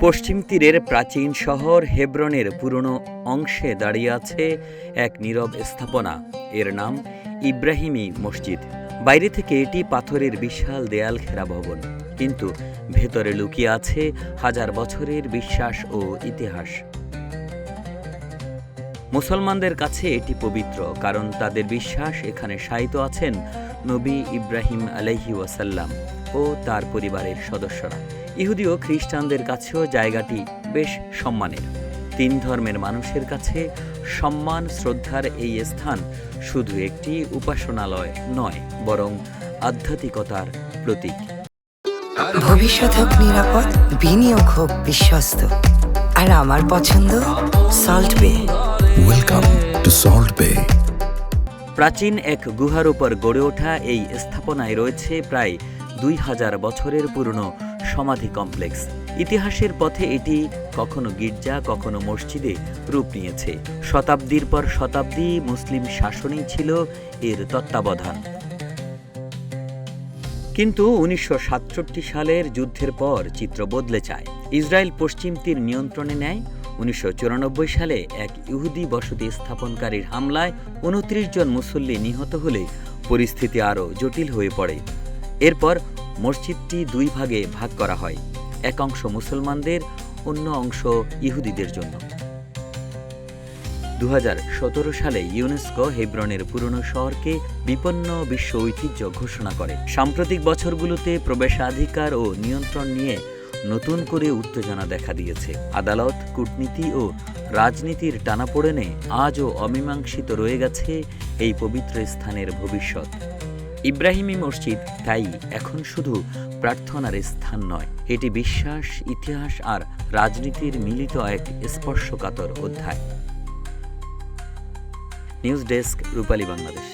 পশ্চিম তীরের প্রাচীন শহর হেব্রনের পুরনো অংশে দাঁড়িয়ে আছে এক নীরব স্থাপনা। এর নাম ইব্রাহিমী মসজিদ। বাইরে থেকে এটি পাথরের বিশাল দেয়াল ঘেরা ভবন, কিন্তু ভেতরে লুকিয়ে আছে হাজার বছরের বিশ্বাস ও ইতিহাস। মুসলমানদের কাছে এটি পবিত্র, কারণ তাদের বিশ্বাস এখানে শায়িত আছেন নবী ইব্রাহিম আলাইহি ওয়াসাল্লাম ও তার পরিবারের সদস্যরা। ইহুদি ও খ্রিস্টানদের কাছেও জায়গাটি বেশ সম্মানের। তিন ধর্মের মানুষের কাছে সম্মান শ্রদ্ধার এই স্থান শুধু একটি উপাসনালয় নয়, বরং আধ্যাত্মিকতার প্রতীক। ভবিষ্যৎ হোক নিরাপদ, বিনিয়োগ হোক বিশ্বস্ত, আর আমার পছন্দ সল্ট বে। ওয়েলকাম টু সল্ট বে। প্রাচীন এক গুহার উপর গড়ে ওঠা এই স্থাপনায় রয়েছে প্রায় 2000 বছরের পুরনো সমাধি কমপ্লেক্স। ইতিহাসের পথে এটি কখনো গির্জা, কখনো মসজিদে রূপ নিয়েছে। শতাব্দীর পর শতাব্দী মুসলিম শাসনই ছিল এর তত্ত্বাবধান। কিন্তু 1967 সালের যুদ্ধের পর চিত্র বদলে যায়। ইসরায়েল পশ্চিম তীর নিয়ন্ত্রণে নেয়। 1994 সালে এক ইহুদি বসতি স্থাপনকারীর হামলায় 29 জন মুসল্লি নিহত হলে পরিস্থিতি আরও জটিল হয়ে পড়ে। এরপর মসজিদটি দুই ভাগে ভাগ করা হয়, এক অংশ মুসলমানদের, অন্য অংশ ইহুদিদের জন্য। 2017 সালে ইউনেস্কো হেব্রনের পুরনো শহরকে বিপন্ন বিশ্ব ঐতিহ্য ঘোষণা করে। সাম্প্রতিক বছরগুলোতে প্রবেশাধিকার ও নিয়ন্ত্রণ নিয়ে নতুন করে উত্তেজনা দেখা দিয়েছে। আদালত, কূটনীতি ও রাজনীতির টানাপোড়েনে আজও অমীমাংসিত রয়ে গেছে এই পবিত্র স্থানের ভবিষ্যৎ। ইব্রাহিমী মসজিদ তাই এখন শুধু প্রার্থনার স্থান নয়, এটি বিশ্বাস, ইতিহাস আর রাজনীতির মিলিত এক স্পর্শকাতর অধ্যায়। নিউজ ডেস্ক, রূপালী বাংলাদেশ।